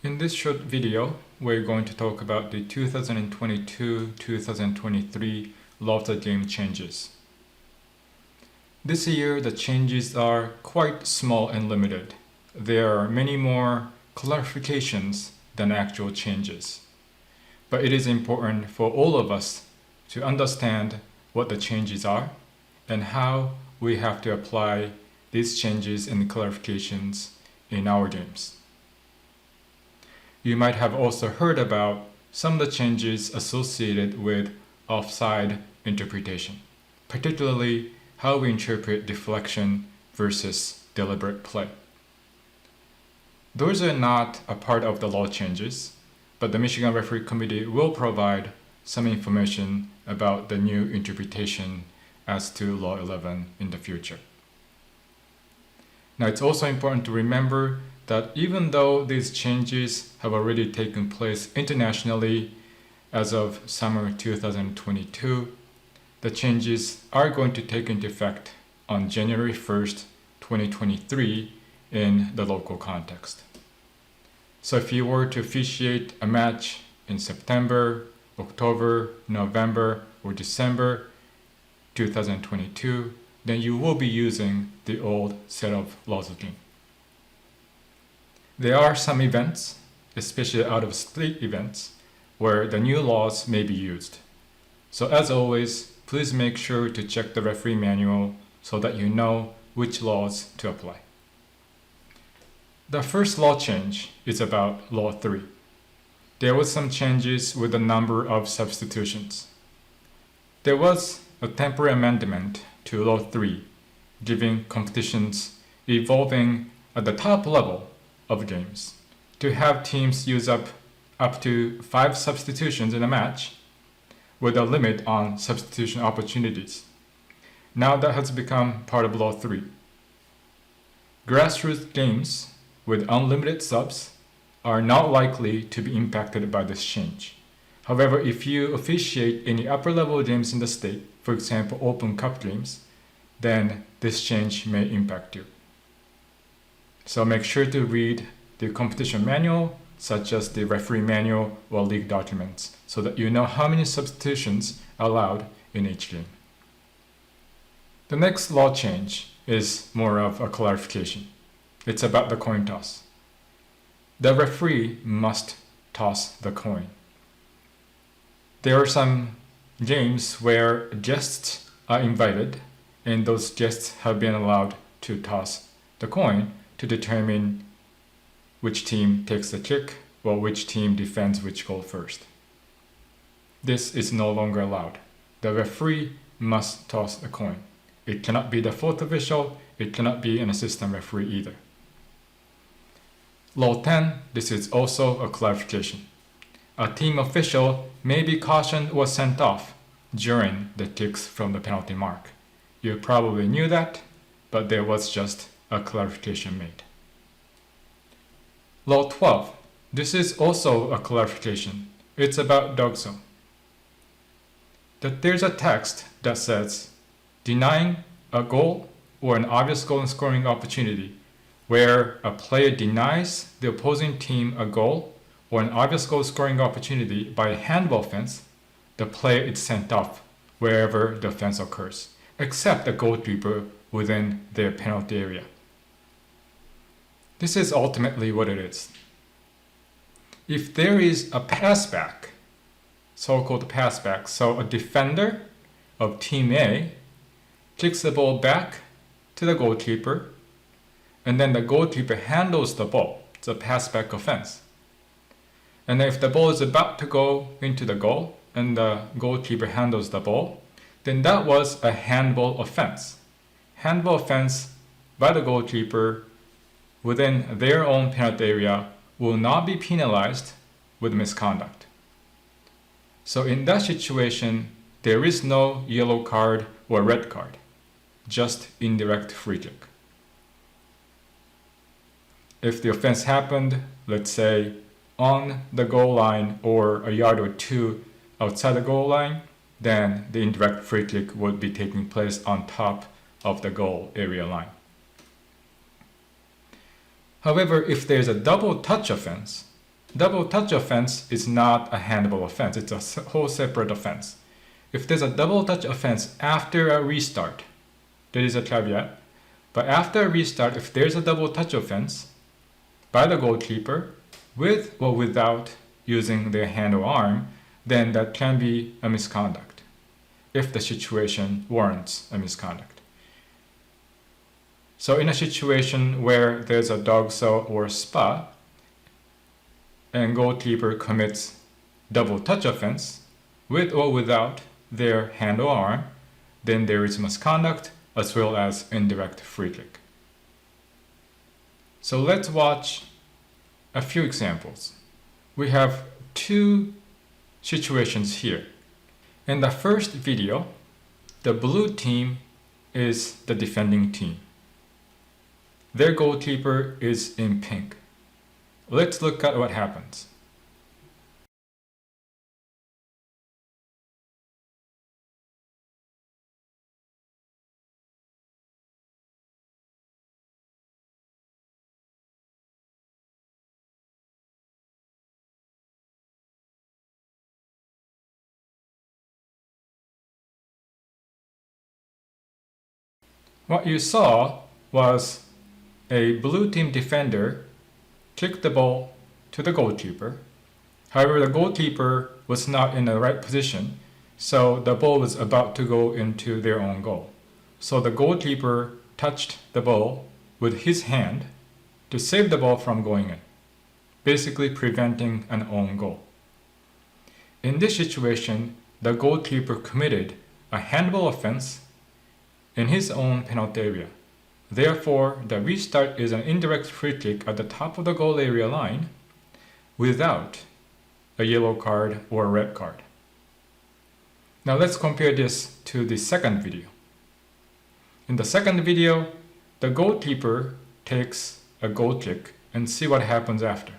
In this short video, we're going to talk about the 2022-2023 LOTG changes. This year, the changes are quite small and limited. There are many more clarifications than actual changes. But it is important for all of us to understand what the changes are and how we have to apply these changes and clarifications in our games. You might have also heard about some of the changes associated with offside interpretation, particularly how we interpret deflection versus deliberate play. Those are not a part of the law changes, but the Michigan Referee Committee will provide some information about the new interpretation as to Law 11 in the future. Now, it's also important to remember that even though these changes have already taken place internationally as of summer 2022, the changes are going to take into effect on January 1st, 2023 in the local context. So if you were to officiate a match in September, October, November, or December 2022, then you will be using the old set of laws of game. There are some events, especially out-of-state events, where the new laws may be used. So as always, please make sure to check the referee manual so that you know which laws to apply. The first law change is about Law 3. There was some changes with the number of substitutions. There was a temporary amendment to Law 3, giving competitions evolving at the top level of games to have teams use up to 5 substitutions in a match with a limit on substitution opportunities. Now that has become part of Law 3. Grassroots games with unlimited subs are not likely to be impacted by this change. However, if you officiate any upper level games in the state, for example Open Cup games, then this change may impact you. So make sure to read the competition manual, such as the referee manual or league documents, so that you know how many substitutions are allowed in each game. The next law change is more of a clarification. It's about the coin toss. The referee must toss the coin. There are some games where guests are invited, and those guests have been allowed to toss the coin to determine which team takes the kick or which team defends which goal first. This is no longer allowed. The referee must toss the coin. It cannot be the fourth official, it cannot be an assistant referee either. Law 10, this is also a clarification. A team official may be cautioned or sent off during the kicks from the penalty mark. You probably knew that, but there was just a clarification made. Law 12, this is also a clarification. It's about dog zone. That there's a text that says, denying a goal or an obvious goal scoring opportunity, where a player denies the opposing team a goal or an obvious goal scoring opportunity by a handball offense, the player is sent off wherever the offense occurs, except the goalkeeper within their penalty area. This is ultimately what it is. If there is a passback, so-called passback, so a defender of team A kicks the ball back to the goalkeeper, and then the goalkeeper handles the ball. It's a passback offense. And if the ball is about to go into the goal and the goalkeeper handles the ball, then that was a handball offense. Handball offense by the goalkeeper within their own penalty area will not be penalized with misconduct. So in that situation, there is no yellow card or red card, just indirect free kick. If the offense happened, let's say, on the goal line or a yard or two outside the goal line, then the indirect free kick would be taking place on top of the goal area line. However, if there's a double touch offense, Double touch offense is not a handball offense. It's a whole separate offense. If there's a double touch offense after a restart, there is a caveat. But after a restart, if there's a double touch offense by the goalkeeper, with or without using their hand or arm, then that can be a misconduct, if the situation warrants a misconduct. So in a situation where there's a dog saw or spa, and goalkeeper commits double touch offense, with or without their hand or arm, then there is misconduct as well as indirect free kick. So let's watch a few examples. We have two situations here. In the first video, the blue team is the defending team. Their goalkeeper is in pink. Let's look at what happens. What you saw was a blue team defender kick the ball to the goalkeeper. However, the goalkeeper was not in the right position, so the ball was about to go into their own goal. So the goalkeeper touched the ball with his hand to save the ball from going in, basically preventing an own goal. In this situation, the goalkeeper committed a handball offense in his own penalty area. Therefore, the restart is an indirect free kick at the top of the goal area line without a yellow card or a red card. Now let's compare this to the second video. In the second video, the goalkeeper takes a goal kick and see what happens after.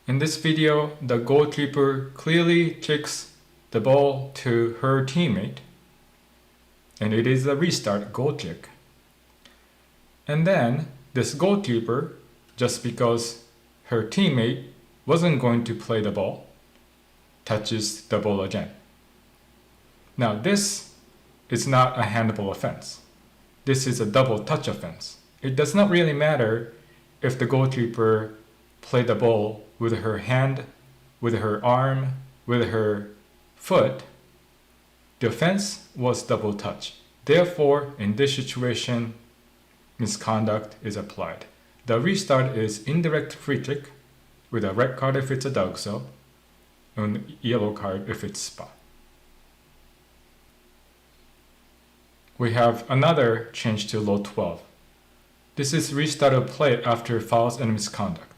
In this video, the goalkeeper clearly kicks the ball to her teammate, and it is a restart goal kick. And then this goalkeeper, just because her teammate wasn't going to play the ball, touches the ball again. Now this is not a handball offense. This is a double touch offense. It does not really matter if the goalkeeper played the ball with her hand, with her arm, with her foot. The offense was double touch. Therefore, in this situation, misconduct is applied. The restart is indirect free kick with a red card if it's a dog saw and yellow card if it's spa. We have another change to Law 12. This is restart of play after fouls and misconduct.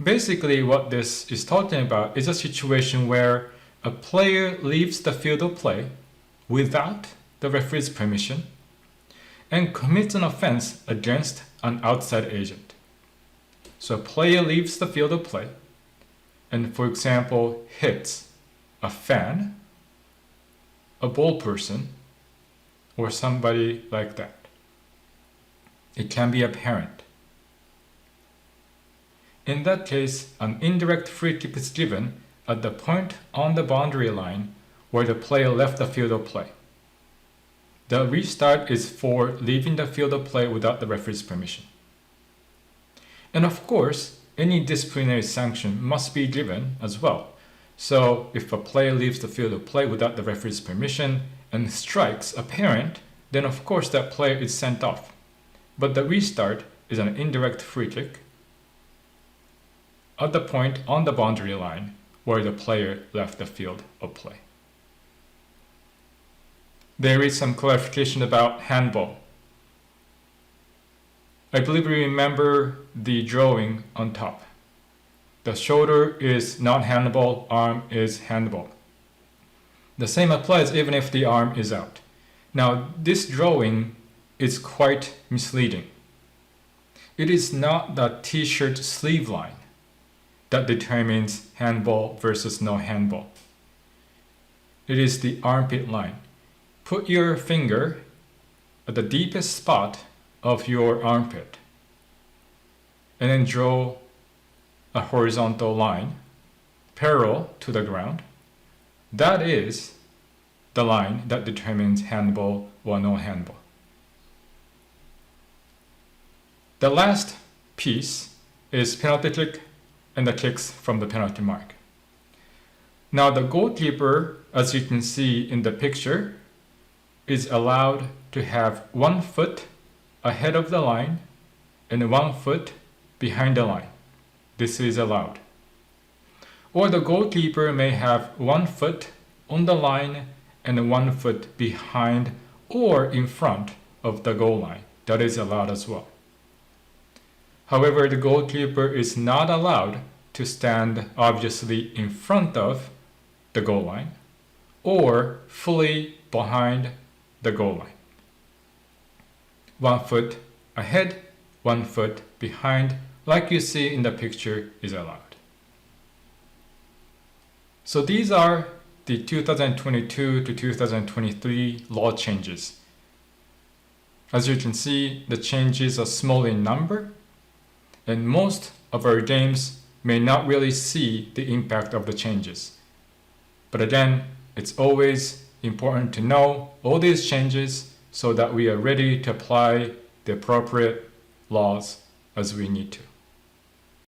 Basically, what this is talking about is a situation where a player leaves the field of play without the referee's permission and commits an offense against an outside agent. So a player leaves the field of play and, for example, hits a fan, a ball person, or somebody like that. It can be a parent. In that case, an indirect free kick is given at the point on the boundary line where the player left the field of play. The restart is for leaving the field of play without the referee's permission. And of course, any disciplinary sanction must be given as well. So if a player leaves the field of play without the referee's permission and strikes a parent, then of course that player is sent off. But the restart is an indirect free kick at the point on the boundary line where the player left the field of play. there is some clarification about handball. I believe you remember the drawing on top. The shoulder is not handball, arm is handball. The same applies even if the arm is out. Now, this drawing is quite misleading. It is not the t-shirt sleeve line that determines handball versus no handball. It is the armpit line. Put your finger at the deepest spot of your armpit and then draw a horizontal line parallel to the ground. That is the line that determines handball or no handball. The last piece is penalty kick and the kicks from the penalty mark. Now the goalkeeper, as you can see in the picture, is allowed to have 1 foot ahead of the line and 1 foot behind the line. This is allowed. Or the goalkeeper may have 1 foot on the line and 1 foot behind or in front of the goal line. That is allowed as well. However, the goalkeeper is not allowed to stand obviously in front of the goal line or fully behind the goal line. 1 foot ahead, 1 foot behind, like you see in the picture, is allowed. So these are the 2022 to 2023 law changes. As you can see, the changes are small in number, and most of our games may not really see the impact of the changes. But again, it's always important to know all these changes so that we are ready to apply the appropriate laws as we need to.